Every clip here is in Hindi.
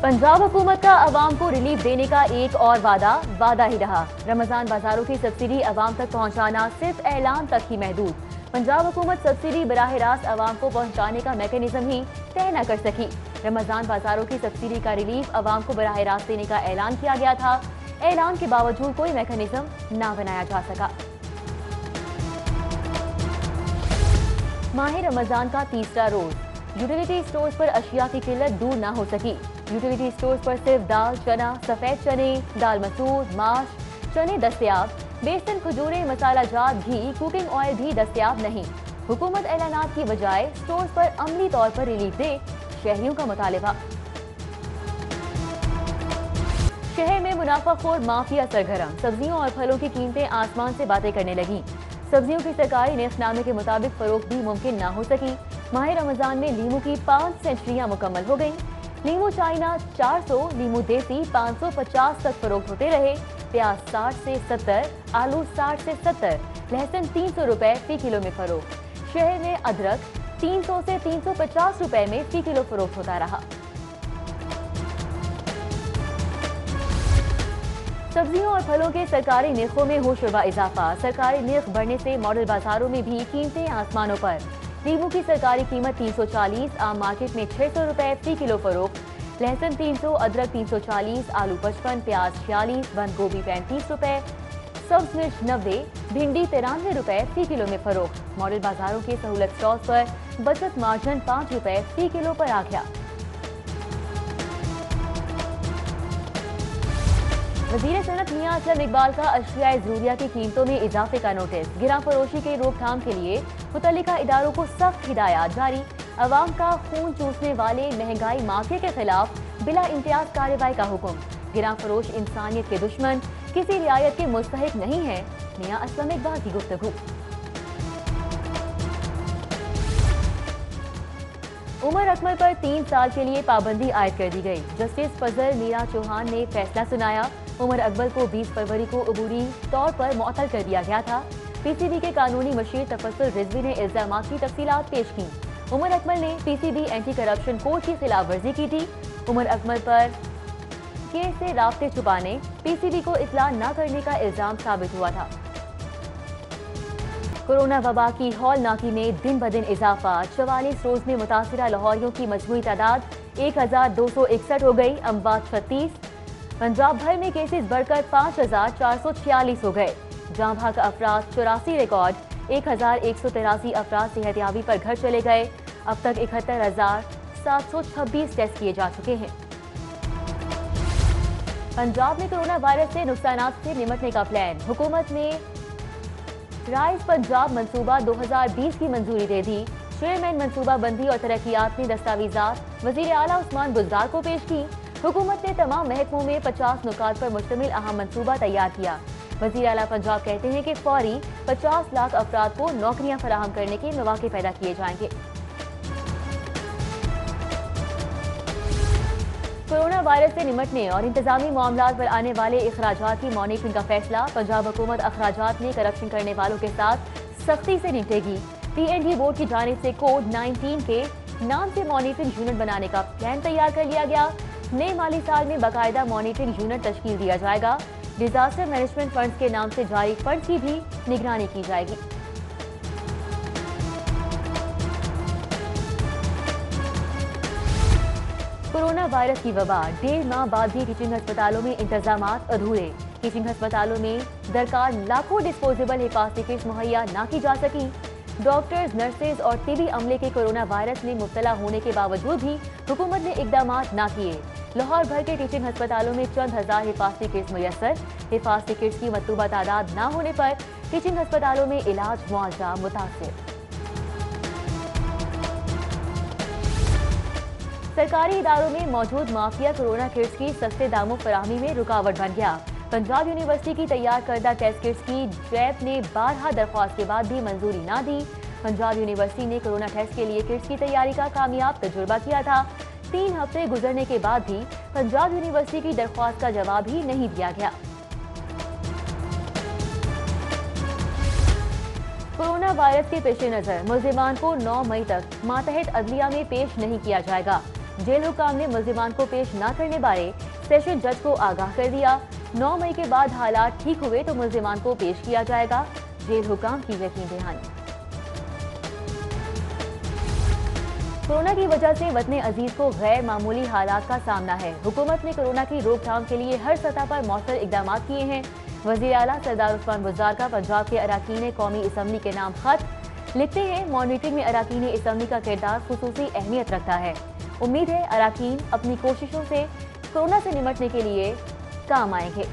पंजाब हुकूमत का अवाम को रिलीफ देने का एक और वादा ही रहा। रमजान बाजारों की सब्सिडी अवाम तक पहुंचाना सिर्फ ऐलान तक ही महदूद। पंजाब हुकूमत सब्सिडी बराह रास्त अवाम को पहुंचाने का मैकेनिज्म ही तय न कर सकी। रमजान बाजारों की सब्सिडी का रिलीफ अवाम को बराह रास्त देने का ऐलान किया गया था। ऐलान के बावजूद कोई मैकेनिज्म न बनाया जा सका। माह रमजान का तीसरा रोज, यूटिलिटी स्टोर्स पर अशिया की किल्लत दूर न हो सकी। यूटिलिटी स्टोर्स पर सिर्फ दाल, चना, सफेद चने, दाल मसूर, माश, चने दस्तयाब। बेसन, खजूरें, मसाला जात, घी, कुकिंग ऑयल भी दस्तयाब नहीं। हुकूमत ऐलानात की बजाय स्टोर्स पर अमली तौर पर रिलीफ दे, शहरियों का मुतालिबा। शहर में मुनाफाखोर माफिया सरगर्म, सब्जियों और फलों की कीमतें आसमान से बातें करने लगी। सब्जियों की सरकारी नेफ्तनामे के मुताबिक फरोख्त भी मुमकिन न हो सकी। माह रमजान में लीमू की 5 सेंचुरियां मुकम्मल हो गईं। लीमू चाइना 400, लीमू देसी 550 तक फरोख्त होते रहे। प्याज 60 से 70, आलू 60 से 70, लहसुन 300 रुपए फी किलो में फरोख्त। शहर में अदरक 300 से 350 रुपए में फी किलो फरोख्त होता रहा। सब्जियों और फलों के सरकारी निर्खों में होशरुबा इजाफा। सरकारी निर्ख बढ़ने से मॉडल बाजारों में भी कीमतें आसमानों पर। लीमू की सरकारी कीमत 340, आम मार्केट में 600 रुपए फी किलो फरोख्त। लहसुन 300, अदरक 340, आलू 55, प्याज 46, बंद गोभी 35 रुपए, सब्ज मिर्च 90, भिंडी 93 रुपए फी किलो में फरोख्त। मॉडल बाजारों के सहूलत स्टॉल्स पर बचत मार्जिन 5 रुपए फी किलो पर आ गया। वज़ीर सनत मियां असलम इकबाल का अशिया ज़रूरिया की कीमतों में इजाफे का नोटिस। गिरा फरोशी के रोकथाम के लिए मुतल्लिका इदारों को सख्त हिदायत जारी। अवाम का खून चूसने वाले महंगाई माफिया के खिलाफ बिला इम्तियाज कार्रवाई का हुक्म। गिरा फरोश इंसानियत के दुश्मन, किसी रियायत के मुस्तहिक नहीं है, मियां असलम इकबाल की गुफ्तगू। उमर अकमल पर 3 साल के लिए पाबंदी आयद कर दी गई। जस्टिस फजल मीरा चौहान ने फैसला सुनाया। उमर अकमल को 20 फरवरी को अबूरी तौर पर मुअत्तल कर दिया गया था। पीसीबी के कानूनी मशीर तफस्सुल रिजवी ने इल्जामात की तफसीलात पेश की। उमर अकमल ने पीसीबी एंटी करप्शन कोड की खिलाफ वर्जी की थी। उमर अकमल पर केस से राब्ते छुपाने, पीसीबी को इत्तला न करने का इल्जाम साबित हुआ था। कोरोना वबा की हौलनाकी में दिन ब दिन इजाफा। 44 रोज में मुतासिरा लाहौरियों की मजमूई तादाद 1261 हो गई। अमवात 36। पंजाब भर में केसेस बढ़कर 5446 हो गए। जाँ भाग अफराद 84 रिकॉर्ड। 1183 अफराद सेहतयाबी पर घर चले गए। अब तक 71,726 टेस्ट किए जा चुके हैं। पंजाब में कोरोना वायरस से नुकसानात से निपटने का प्लान। हुकूमत ने राइज पंजाब मंसूबा 2020 की मंजूरी दे दी। चेयरमैन मंसूबा बंदी और तरक्यात ने दस्तावेजात वजीर आला उस्मान बुज़दार को पेश की। हुकूमत ने तमाम महकमों में 50 नुकात पर मुश्तमिल अहम मंसूबा तैयार किया। वजीर आला पंजाब कहते हैं कि फौरी 50 लाख अफराद को नौकरियां फराहम करने के मौके पैदा किए जाएंगे। कोरोना वायरस से निपटने और इंतजामी मामलात पर आने वाले अखराजात की मॉनिटरिंग का फैसला। पंजाब हुकूमत अखराजात में करप्शन करने वालों के साथ सख्ती से निपटेगी। पीएनडी बोर्ड की जानिब से कोड 19 के नाम से मॉनिटरिंग यूनिट बनाने का प्लान तैयार कर लिया गया। नए माली साल में बाकायदा मॉनिटरिंग यूनिट तश्कील दिया जाएगा। डिजास्टर मैनेजमेंट फंड्स के नाम से जारी फंड्स की भी निगरानी की जाएगी। कोरोना वायरस की वबा, 1.5 माह बाद भी टीचिंग अस्पतालों में इंतजामात अधूरे। टीचिंग अस्पतालों में दरकार लाखों डिस्पोजेबल हिफाजती किट्स मुहैया ना की जा सकी। डॉक्टर्स, नर्सेज और तिबी अमले के कोरोना वायरस में मुब्तला होने के बावजूद भी हुकूमत ने इकदामात ना किए। लाहौर भर के टीचिंग अस्पतालों में चंद हजार हिफाजती किट्स मुयस्सर। हिफाजती किट्स की मतलूबा तादाद ना होने पर टीचिंग अस्पतालों में इलाज मुआवजा मुतासिर। सरकारी इदारों में मौजूद माफिया कोरोना किट्स की सस्ते दामों फराहमी में रुकावट बन गया। पंजाब यूनिवर्सिटी की तैयार करदा टेस्ट किट्स की जैब ने 12 दरख्वास्त के बाद भी मंजूरी ना दी। पंजाब यूनिवर्सिटी ने कोरोना टेस्ट के लिए किट्स की तैयारी का कामयाब तजुर्बा किया था। 3 हफ्ते गुजरने के बाद भी पंजाब यूनिवर्सिटी की दरख्वास्त का जवाब ही नहीं दिया गया। कोरोना वायरस के पेश नजर मुल्जिमान को 9 मई तक मातहत अदलिया में पेश नहीं किया जाएगा। जेल हुकाम ने मुल्जिमान को पेश न करने बारे सेशन जज को आगाह कर दिया। 9 मई के बाद हालात ठीक हुए तो मुल्जिमान को पेश किया जाएगा। जेल हुकाम की यकीन दहानी। कोरोना की वजह से वतन अजीज को गैर मामूली हालात का सामना है। हुकूमत ने कोरोना की रोकथाम के लिए हर सतह पर मौसर इकदाम किए हैं। वज़ीर आला सरदार उस्मान बुज़दार का पंजाब के अराकीन कौमी असम्बली के नाम खत लिखते हैं। मॉनिटरिंग में अराकीन असम्बली का किरदार खुसूसी अहमियत रखता है। उम्मीद है अराकीन अपनी कोशिशों से कोरोना से निपटने के लिए काम आएंगे।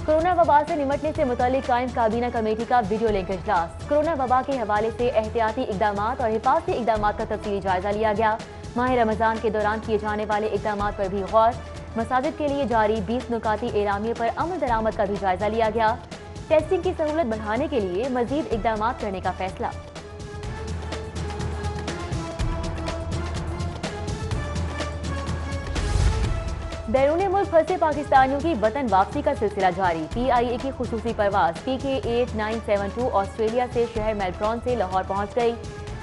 कोरोना वबा से निपटने से मुतालिक कायम काबीना कमेटी का वीडियो लिंक इजलास। कोरोना वबा के हवाले से एहतियाती इकदाम और हिफाजती इकदाम का तफसीली जायजा लिया गया। माह रमजान के दौरान किए जाने वाले इकदाम पर भी गौर। मसाजिद के लिए जारी 20 नुकाती एलामिये पर अमल दरामद का भी जायजा लिया गया। टेस्टिंग की सहूलत बढ़ाने के लिए मजीद इकदाम करने का फैसला। बैरून मुल्क फंसे पाकिस्तानियों की वतन वापसी का सिलसिला जारी। PIA की खुसूसी परवाज PK 8972 ऑस्ट्रेलिया से शहर मेलबर्न से लाहौर पहुंच गई।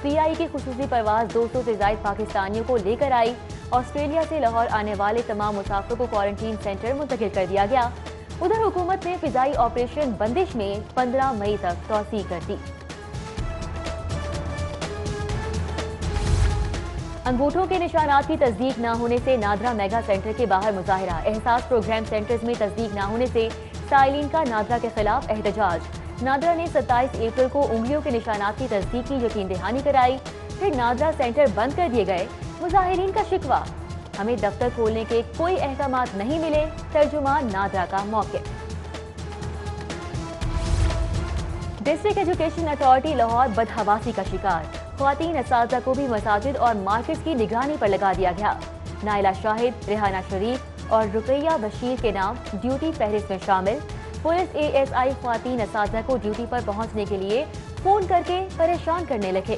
PIA की खुसूसी परवाज 200 से ज्यादा पाकिस्तानियों को लेकर आई। ऑस्ट्रेलिया से लाहौर आने वाले तमाम मुसाफिरों को क्वारंटीन सेंटर मुंतकिल कर दिया गया। उधर हुकूमत ने फिजाई ऑपरेशन बंदिश में 15 मई तक तौसीह कर दी। अंगूठों के निशानात की तस्दीक न होने से नादरा मेगा सेंटर के बाहर मुजाहिरा। एहसास प्रोग्राम सेंटर्स में तस्दीक न होने से साइलिन का नादरा के खिलाफ एहतजाज। नादरा ने 27 अप्रैल को उंगलियों के निशानात की तस्दीक की यकीन दहानी कराई, फिर नादरा सेंटर बंद कर दिए गए। मुजाहिरीन का शिकवा, हमें दफ्तर खोलने के कोई अहकामात नहीं मिले। तर्जुमान नादरा का मौके। डिस्ट्रिक्ट एजुकेशन अथॉरिटी लाहौर बदहवासी का शिकार। ख्वातीन असातिज़ा को भी मसाजिद और मार्केट की निगरानी पर लगा दिया गया। नाइला शाहिद, रेहाना शरीफ और रुकैया बशीर के नाम ड्यूटी फहरिस्त में शामिल। पुलिस ASI ख्वातीन असातिज़ा को ड्यूटी पर पहुंचने के लिए फोन करके परेशान करने लगे।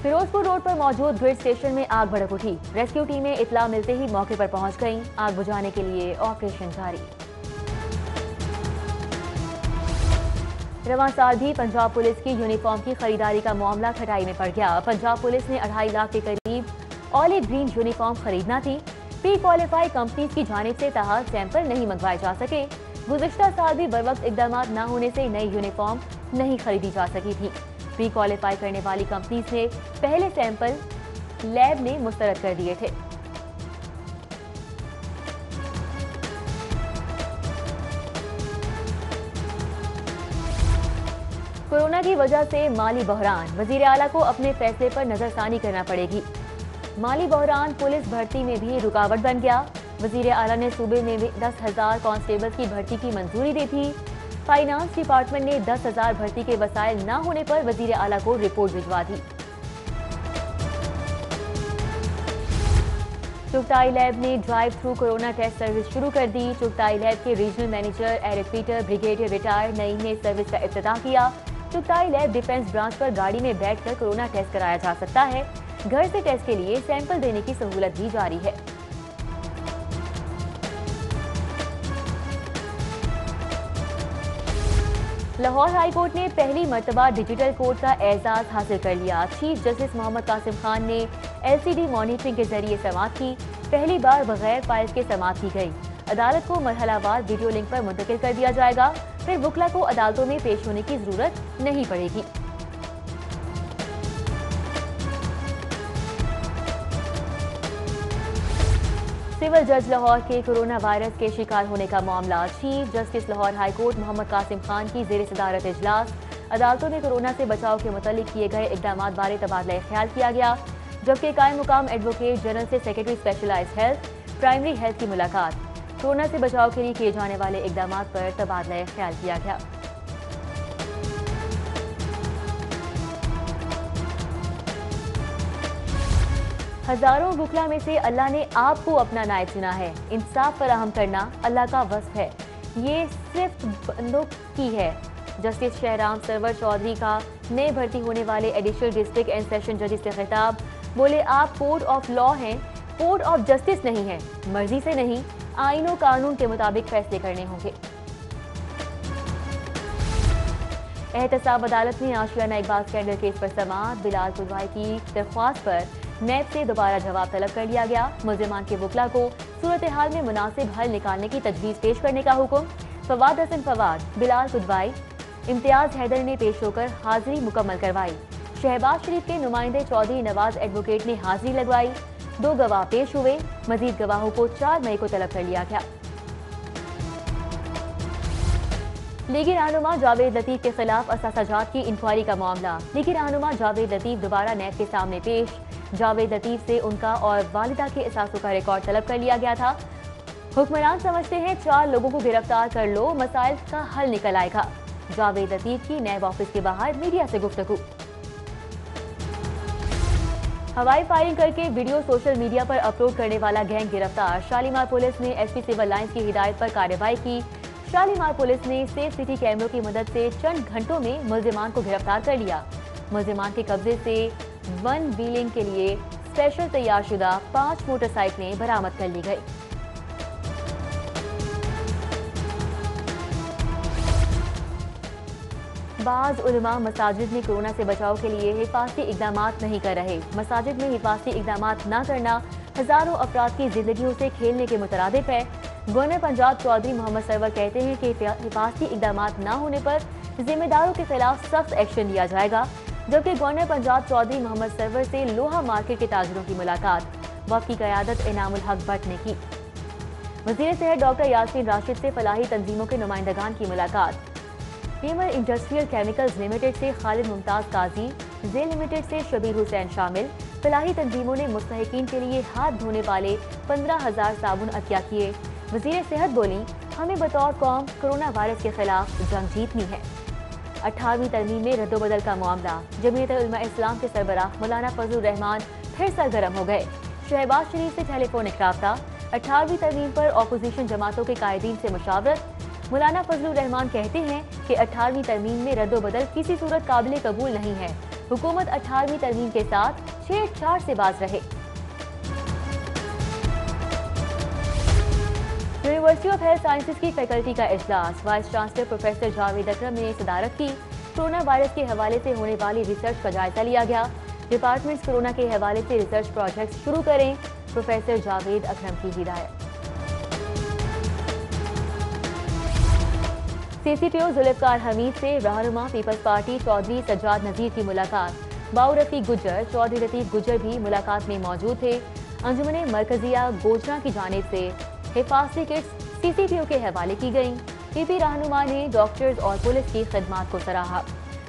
फिरोजपुर रोड पर मौजूद ग्रिड स्टेशन में आग भड़क उठी। रेस्क्यू टीमें इतला मिलते ही मौके पर पहुंच गईं। आग बुझाने के लिए ऑपरेशन जारी। रवां साल भी पंजाब पुलिस की यूनिफॉर्म की खरीदारी का मामला खटाई में पड़ गया। पंजाब पुलिस ने 2.5 लाख के करीब ऑलिव ग्रीन यूनिफॉर्म खरीदना थी। प्री क्वालिफाइड कंपनीज की जानिब से ताहाल सैंपल नहीं मंगवाए जा सके। गुज़िश्ता साल भी बरवक्त इकदामात न होने से नई यूनिफॉर्म नहीं खरीदी जा सकी थी। प्री क्वालिफाई करने वाली कंपनीज ने पहले सैंपल लैब ने मुस्तरद कर दिए थे। कोरोना की वजह से माली बहरान, वजीर आला को अपने फैसले पर नजरसानी करना पड़ेगी। माली बहरान पुलिस भर्ती में भी रुकावट बन गया। वजीर आला ने सूबे में 10,000 कांस्टेबल्स की भर्ती की मंजूरी दी थी। फाइनेंस डिपार्टमेंट ने 10,000 भर्ती के वसाइल न होने पर वजीर आला को रिपोर्ट भिजवा दी। चुगताई लैब ने drive through corona test service शुरू कर दी। चुगताई लैब के regional manager Eric Peter brigadier retire Naeem ने सर्विस का इफ्तिताह किया। चुगताई लैब डिफेंस ब्रांच पर गाड़ी में बैठकर कोरोना टेस्ट कराया जा सकता है। घर से टेस्ट के लिए सैंपल देने की सहूलत भी जारी है। लाहौर हाई कोर्ट ने पहली मर्तबा डिजिटल कोर्ट का एजाज हासिल कर लिया। चीफ जस्टिस मोहम्मद कासिम खान ने LCD मॉनिटरिंग के जरिए समाअत की। पहली बार बगैर फाइल्स के समाअत की गई। अदालत को मरहलावार वीडियो लिंक पर मुंतकिल कर दिया जाएगा। फिर वकला को अदालतों में पेश होने की जरूरत नहीं पड़ेगी। सिविल जज लाहौर के कोरोना वायरस के शिकार होने का मामला। Chief justice Lahore high court Mohammad Qasim Khan की जेर सदारत इजलास। अदालतों में कोरोना से बचाव के मुतालिक किए गए इकदाम बारे तबादला ख्याल किया गया, जबकि कायम मुकाम एडवोकेट जनरल से secretary specialised health primary health की मुलाकात। कोरोना से बचाव के लिए किए जाने वाले इकदाम पर तबादला ख्याल किया गया। हजारों वकला में से अल्लाह ने आपको अपना नायब चुना है। इंसाफ फराहम करना अल्लाह का वस्फ है, ये सिर्फ बंदों की है। जस्टिस शहराम सरवर चौधरी का नए भर्ती होने वाले एडिशनल डिस्ट्रिक्ट एंड सेशन जजेस से खिताब। बोले, आप कोर्ट ऑफ लॉ हैं, कोर्ट ऑफ जस्टिस नहीं है। मर्जी से नहीं, आईन और कानून के मुताबिक फैसले करने होंगे। एहतसाब अदालत ने आशियाना इकबाल स्कैंडल केस पर समाअत बिलाल कुदवाई की दरख्वास्त पर नैब से दोबारा जवाब तलब कर लिया गया। मुल्जिमान के वकला को सूरत हाल में मुनासिब हल निकालने की तजवीज़ पेश करने का हुक्म। फवाद हसन फवाद, बिलाल कुदवाई, इम्तियाज हैदर ने पेश होकर हाजिरी मुकम्मल करवाई। शहबाज शरीफ के नुमाइंदे चौधरी नवाज एडवोकेट ने हाजिरी लगवाई। 2 गवाह पेश हुए। मजीद गवाहों को 4 मई को तलब कर लिया गया। लीगी रहनुमा जावेद लतीफ के खिलाफ असासाजात की इंक्वायरी का मामला। लीगी रहनुमा जावेद लतीफ दोबारा नैब के सामने पेश। जावेद लतीफ से उनका और वालिदा के असासों का रिकॉर्ड तलब कर लिया गया था। हुक्मरान समझते हैं 4 लोगों को गिरफ्तार कर लो, मसाइल का हल निकल आएगा। जावेद लतीफ की नैब ऑफिस के बाहर मीडिया से गुफ्तगू। हवाई फायरिंग करके वीडियो सोशल मीडिया पर अपलोड करने वाला गैंग गिरफ्तार। शालीमार पुलिस ने एसपी सिविल लाइंस की हिदायत पर कार्रवाई की। शालीमार पुलिस ने सेफ सिटी कैमरों की मदद से चंद घंटों में मुल्जिमान को गिरफ्तार कर लिया। मुल्जिमान के कब्जे से वन व्हीलिंग के लिए स्पेशल तैयारशुदा 5 मोटरसाइकिलें बरामद कर ली गई। बाज़ उलमा मसाजिद में कोरोना से बचाव के लिए हिफाजती इकदाम नहीं कर रहे। मसाजिद में हिफाजती इकदाम न करना हजारों अफराद की जिंदगियों से खेलने के मुतरादिफ है। गवर्नर पंजाब चौधरी मोहम्मद सरवर कहते हैं कि हिफाजती इकदाम न होने पर जिम्मेदारों के खिलाफ सख्त एक्शन लिया जाएगा। जबकि गवर्नर पंजाब चौधरी मोहम्मद सरवर से लोहा मार्केट के ताजरों की मुलाकात, वक्त की क़यादत इनामुल हक भट्ट ने की। वज़ीर सेहत डॉक्टर यास्मीन राशिद से फलाही तंजीमों के नुमाइंदगान की मुलाकात। पीएमआर इंडस्ट्रियल केमिकल्स लिमिटेड से खालिद मुमताज काजी, जे लिमिटेड से शबीर हुसैन शामिल। फलाही तंजीमों ने मुस्तहिकीन के लिए हाथ धोने वाले 15,000 साबुन अतिया किए। वज़ीर सेहत बोली, हमें बतौर कौम कोरोना वायरस के खिलाफ जंग जीतनी है। 18वीं तरमीम में रद्दोबदल का मामला। जमीयत उलमा इस्लाम के सरबराह मौलाना फजलुर रहमान फिर सरगर्म हो गए। शहबाज शरीफ से टेलीफोनिक राब्ता। 18वीं तरमीम पर ऑपोजिशन जमातों के कायदीन से मुशावरत। मौलाना फजलुर रहमान कहते हैं कि 18वीं तरमीम में रद्दोबदल किसी सूरत काबिल कबूल नहीं है। हुकूमत 18वीं तरमीम के साथ छेड़छाड़ से बाज रहे। यूनिवर्सिटी ऑफ हेल्थ साइंसेज की फैकल्टी का इजलास। वाइस चांसलर प्रोफेसर जावेद अकरम ने सदारत की। कोरोना वायरस के हवाले से होने वाली रिसर्च का जायजा लिया गया। डिपार्टमेंट्स कोरोना के हवाले से रिसर्च प्रोजेक्ट शुरू करें, प्रोफेसर जावेद अकरम की हिदायत। सीसीपीओ जुल्फकार हमीद से रहनुमा पीपल्स पार्टी चौधरी सज्जाद नजीर की मुलाकात। बाऊ रफीक गुज्जर, चौधरी लतीफ गुज्जर भी मुलाकात में मौजूद थे। अंजुमन मरकजिया गोजना की जानिब से हिफाजती किट्स सीसीपीओ के हवाले की गईं। पीपी रहनुमा ने डॉक्टर्स और पुलिस की खिदमात को सराहा।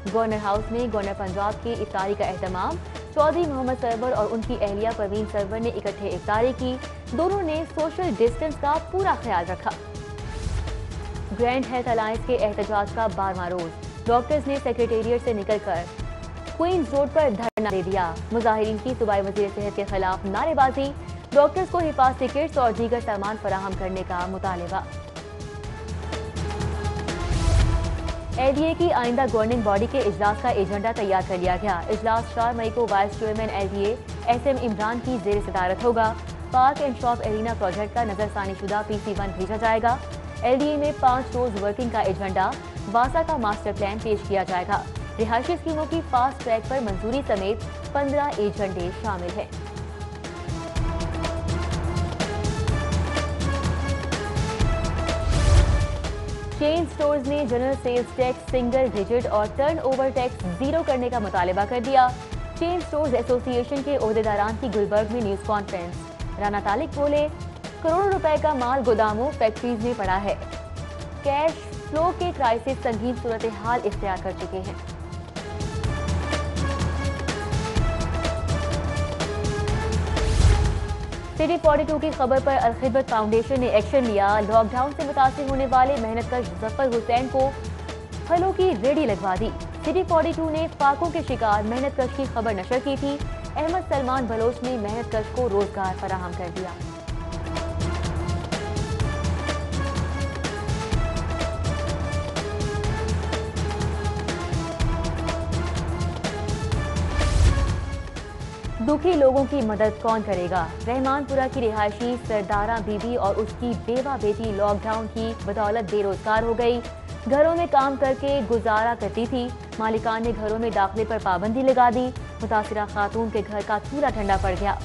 गवर्नर हाउस में गवर्नर पंजाब की इफ्तारी का एहतमाम। चौधरी मोहम्मद सरवर और उनकी अहलिया परवीन सरवर ने इकट्ठे इफ्तारी की। दोनों ने सोशल डिस्टेंस का पूरा ख्याल रखा। ग्रैंड हेल्थ अलायंस के एहतजाज का 12वां रोज। डॉक्टर्स ने सेक्रेटेरिएट से निकलकर क्वींस रोड पर धरना दे दिया। मुजाहिरीन की सूबाई वज़ीर सेहत के खिलाफ नारेबाजी। डॉक्टर्स को हिफाजती किट्स और दीगर सामान फराहम करने का मुतालबा। एलडीए की आइंदा गवर्निंग बॉडी के इजलास का एजेंडा तैयार कर लिया गया। इजलास 4 मई को vice chairman LDA SM Imran की जेर सदारत होगा। Park and shop arena project का नजरसानी शुदा PC1 भेजा जाएगा। एलडीए में 5 रोज वर्किंग का एजेंडा, वासा का मास्टर प्लान पेश किया जाएगा। रिहायशी स्कीमों की फास्ट ट्रैक पर मंजूरी समेत 15 एजेंडे शामिल हैं। चेन स्टोर्स ने general sales tax single digit और टर्नओवर टैक्स 0 करने का मुतालबा कर दिया। चेन स्टोर्स एसोसिएशन के ओहदेदारान की गुलबर्ग में न्यूज कॉन्फ्रेंस। राना तालिक बोले, करोड़ों रुपए का माल गोदामों फैक्ट्रीज में पड़ा है। कैश फ्लो के क्राइसिस संगीन सूरत हाल इख्तियार कर चुके हैं। सिटी 42 की खबर पर अल-खिदमत फाउंडेशन ने एक्शन लिया। लॉकडाउन से मुतासिर होने वाले मेहनतकश जफर हुसैन को फलों की रेडी लगवा दी। सिटी 42 ने फाकों के शिकार मेहनतकश की खबर नशर की थी। अहमद सलमान बलोच ने मेहनतकश को रोजगार फराहम कर दिया। दुखी लोगों की मदद कौन करेगा? रहमानपुरा की रिहायशी सरदारा बीबी और उसकी बेवा बेटी लॉकडाउन की बदौलत बेरोजगार हो गई। घरों में काम करके गुजारा करती थी। मालिकान ने घरों में दाखिले पर पाबंदी लगा दी। मुतासिरा खातून के घर का चूल्हा ठंडा पड़ गया।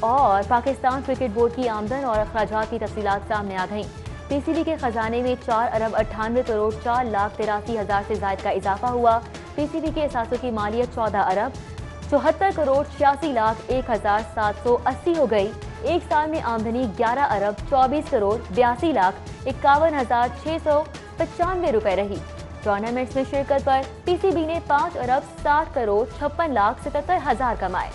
और पाकिस्तान क्रिकेट बोर्ड की आमदन और अखराजात की तफसीलात सामने आ गईं। पीसीबी के खजाने में 4 अरब 98 करोड़ 4 लाख 83 हजार से ज्यादा का इजाफा हुआ। पीसीबी के असासों की मालियत 14 अरब 74 करोड़ 86 लाख 1,780 हो गई। एक साल में आमदनी 11 अरब 24 करोड़ 82 लाख 51,695 रुपए रही। टूर्नामेंट्स में शिरकत पर पीसीबी ने 5 अरब 60 करोड़ 56 लाख 77 हजार कमाए।